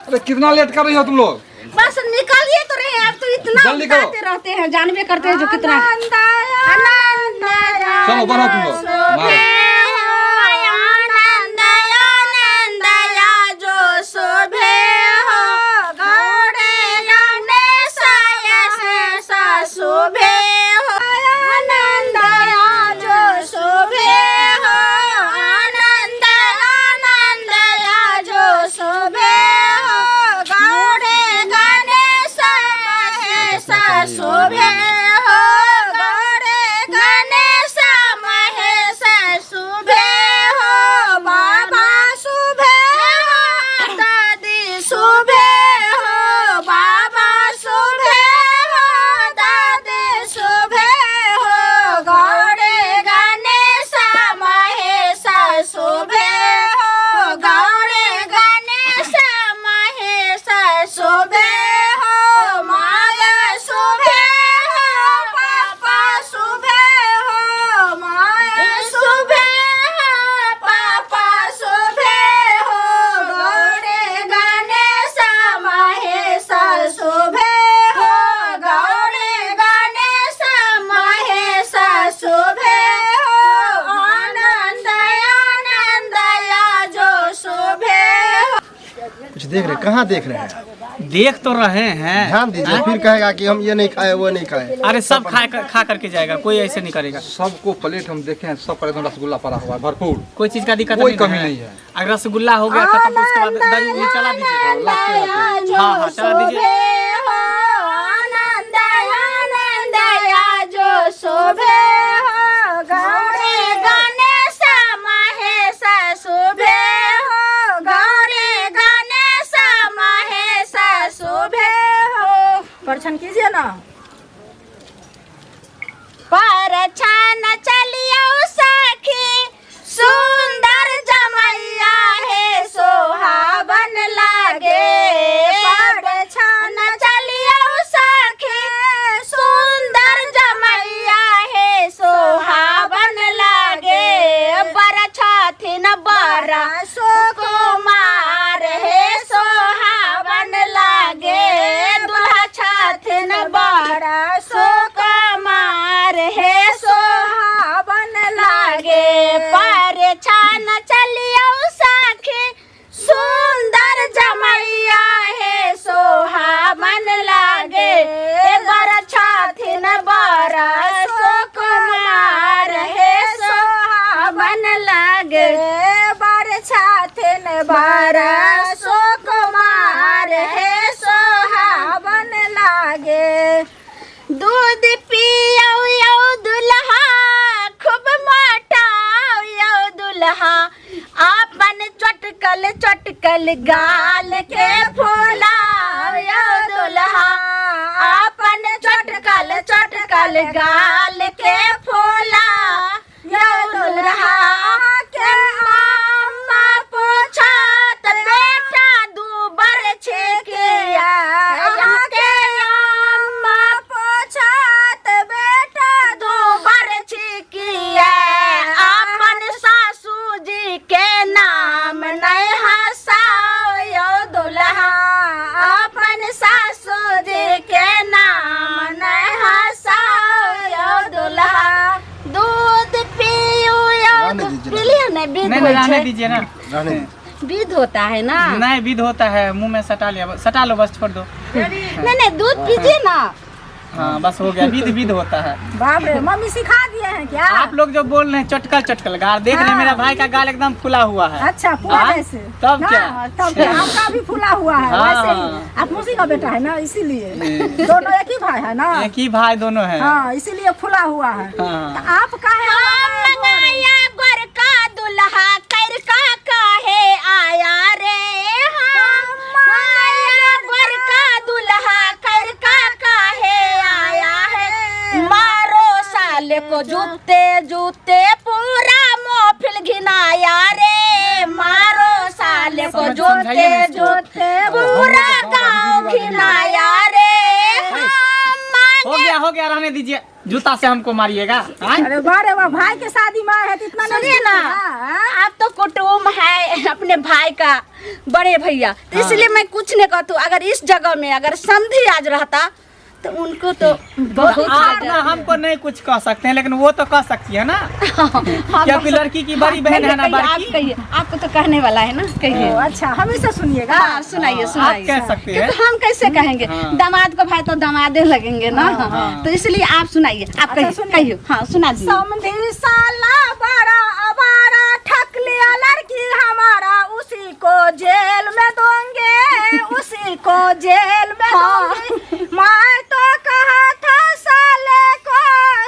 अरे कितना लेट कर रही हो तुम लोग? बस निकालिए तो रहे हैं, आप तो इतना जल्दी करो। बताते रहते हैं, जानबे करते हैं जो कितना। चलो बढ़ो तुम लोग। मारो। कुछ देख रहे, कहाँ देख रहे हैं? देख तो रहे हैं। ध्यान दीजिए, फिर कहेगा कि हम ये नहीं खाए वो नहीं खाए। अरे सब खा करके जाएगा, कोई ऐसे नहीं करेगा। सबको प्लेट हम देखे हैं, सब पर एकदम रसगुल्ला पड़ा हुआ है भरपूर, कोई चीज का दिक्कत कोई कमी नहीं है। अगर रसगुल्ला हो गया खत्म तो उसके बाद दही उही चला दीजिए। हाँ हाँ चला दीजिए। परछन कीजिए ना। परछन चलियो सखी सुंदर जमैया है सोहावन लागे। परछन चलियो सखी सुंदर जमैया है सोहावन लागे। बरछथिन बरा सुकुमार है सोहावन लागे। बड़ा सुकुमार है सोहावन लागे। परछन चलियो सखी सुंदर जमैया है सोहावन लागे। बरछथिन बड़ा सुकुमार है सोहावन लागे। बरछथिन बड़ा सुकुमार है सोहावन लागे। दूध पियो यो दुल्हा खूब मोटाओ यो दुल्हा। आपन चटकल गाल के फुलाओ यो दुल्हा। आपन चटकल गाल के फुला यो दुल्हा। के अम्मा पूछत बेटा दूबर छिकिया। नहीं दीजिए ना। विध होता है ना। नहीं विध होता है, मुंह में सटा लिया, सटा लो बस, छोड़ दो। नहीं दूध पीजिए ना। हाँ बस हो गया, विध होता है। बाप रे, मम्मी सिखा दिए हैं क्या? आप लोग जो बोल रहे हैं चटकल गाल, देख रहे हैं मेरा भाई का गाल एकदम फुला हुआ है। अच्छा फुला कैसे? तब क्या? तब क्या आपका भी फुला हुआ है। वैसे ही आप मौसी का बेटा है ना, इसीलिए दोनों एक ही भाई है ना। एक ही भाई दोनों है। हाँ इसीलिए फुला हुआ है। हाँ। तो आप का दुल्हा कर का काहे आया रे। वर का दुल्हा कर का काहे आया है। मारो साले को जूते पूरा मोहफिल घिनाया रे। मारो साले को जूते पूरा गाँव घिनाया रे। हो गया रहने दीजिए, जूता से हमको मारिएगा। अरे बारे वाह, भाई के शादी में है तो इतना नहीं ना। आप तो कुटुम्ब है अपने भाई का। बड़े भैया, तो इसलिए मैं कुछ नहीं कहती। अगर इस जगह में अगर समधी आज रहता तो उनको तो बहुत आप ना हमको नहीं कुछ कह सकते हैं, लेकिन वो तो कह सकती है ना। क्योंकि लड़की की बड़ी बहन है ना, आप बड़की। कहिए, आपको तो कहने वाला है ना, कहिए। अच्छा हमेशा सुनिएगा। हाँ सुनाइए आप सुनाइए। कह सकते हैं। क्योंकि हम कैसे कहेंगे, दामाद को भाई तो दामादे लगेंगे ना, तो इसलिए आप सुनाइए। आप कहिए कहिए। हाँ सुना दीजिए। समधी साला बड़ा अबारा ठक लिया लड़की हमारा, उसी को जेल में दोगे, उसी को जेल में दोगे। मैं तो कहा था साले को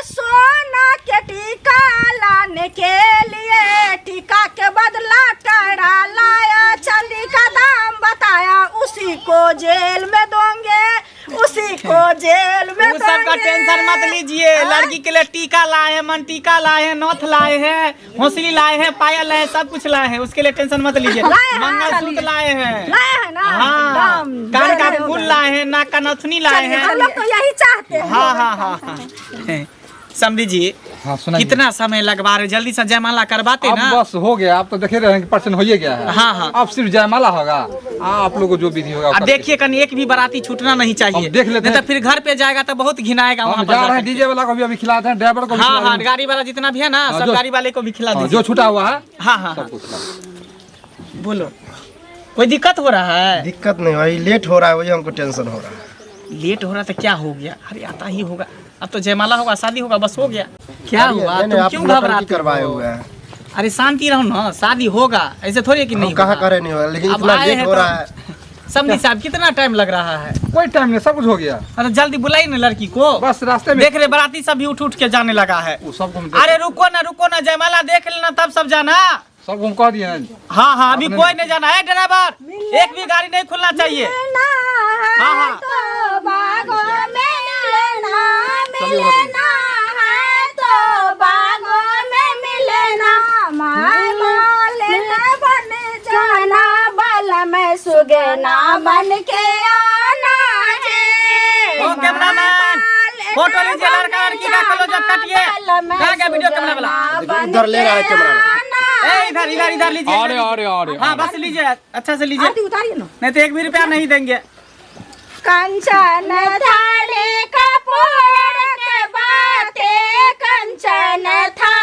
सोना के टीका लाने के लिए, टीका के बदला टड़ा लाया, चांदी का दाम बताया, उसी को जेल में दोगे, उसी को जेल में उस सब का टेंशन मत लीजिए। लड़की के लिए टीका लाए हैं, मन टीका लाए हैं, नौथ लाए हैं, हौसली लाए हैं, पायल लाए हैं, सब कुछ लाए हैं। उसके लिए टेंशन मत लीजिए। मंगलसूत्र लाए हैं, लाया है ना। हाँ, एकदम कान का फूल लाए हैं, नाक का नथुनी लाए हैं। हम लोग तो यही चाहते हैं। हाँ हाँ हाँ हाँ। समझी जी, हाँ सुनाइए। कितना समय लगवा रहे, जल्दी से जयमाला करवाते अब ना। बस हो गया, आप तो देखे रहे हैं कि पर्सन हो ही गया है। हाँ, हाँ। अब सिर्फ जयमाला होगा, आप लोगों को जो विधि होगा अब देखिए कहीं एक भी बाराती छूटना नहीं चाहिए। हम देख लेते नहीं तो हैं। फिर घर पे जाएगा तो बहुत घिनाएगा वहाँ हम पर जा रहे हैं, जाकर। डीजे वाला को भी अभी खिलाते हैं, ड्राइवर को भी हाँ खिला हाँ, देंगे। गाड़ी वाला जितना भी है ना, हाँ, सब जो- गाड़ी वाले को भी खिला हाँ, दीजिए। जो छूटा हुआ है हाँ हाँ हाँ, सबको खिला। बोलो, कोई दिक्कत हो रहा है? दिक्कत नहीं भाई, लेट हो रहा है, वही हमको टेंशन हो रहा है। लेट हो रहा था, क्या हो गया? अरे आता ही होगा, अब तो जयमाला होगा, शादी होगा, बस हो गया। क्या हुआ, नहीं, तुम आप क्यों नौटंकी घबराते करवाए हो? हुए हैं। अरे शांति रहो ना, शादी होगा, ऐसे थोड़ी है कि नहीं हम कहाँ होगा। करे नहीं हो रहा, लेकिन अब इतना आए लेट हैं हो तो- रहा है। समझी साहब, कितना टाइम लग रहा है? कोई टाइम नहीं, सब कुछ हो गया। अरे जल्दी बुलाइए ना लड़की को। बस रास्ते में देख रहे बाराती सब भी उठ उठ के जाने लगा है। वो सबको हम अरे रुको ना, जयमाला देख लेना तब सब जाना। सबको हम कह दिए हैं। हाँ हाँ, अभी आपने- कोई नहीं जाना है। ड्राइवर, एक भी गाड़ी नहीं खुलना चाहिए। हाँ हाँ, तो बागों में मिलना, चलिए, मिलना है तो बागों में मिलना, माय मालिन बन जाना, बल में सुगना बन के आना है। ओ कैमरामैन, फोटो लीजिए, लड़का लड़की का क्लोजअप काटिए। कहाँ गया वीडियो कैमरा वाला? देखो, उधर ले रहा है कैमरा। ए, इधर लीजिए। अरे हाँ बस लीजिए, अच्छा से लीजिए, आरती उतारिए ना। नहीं तो एक भी रुपया नहीं देंगे। कंचन थाली कपूर के बाते, कंचन थाली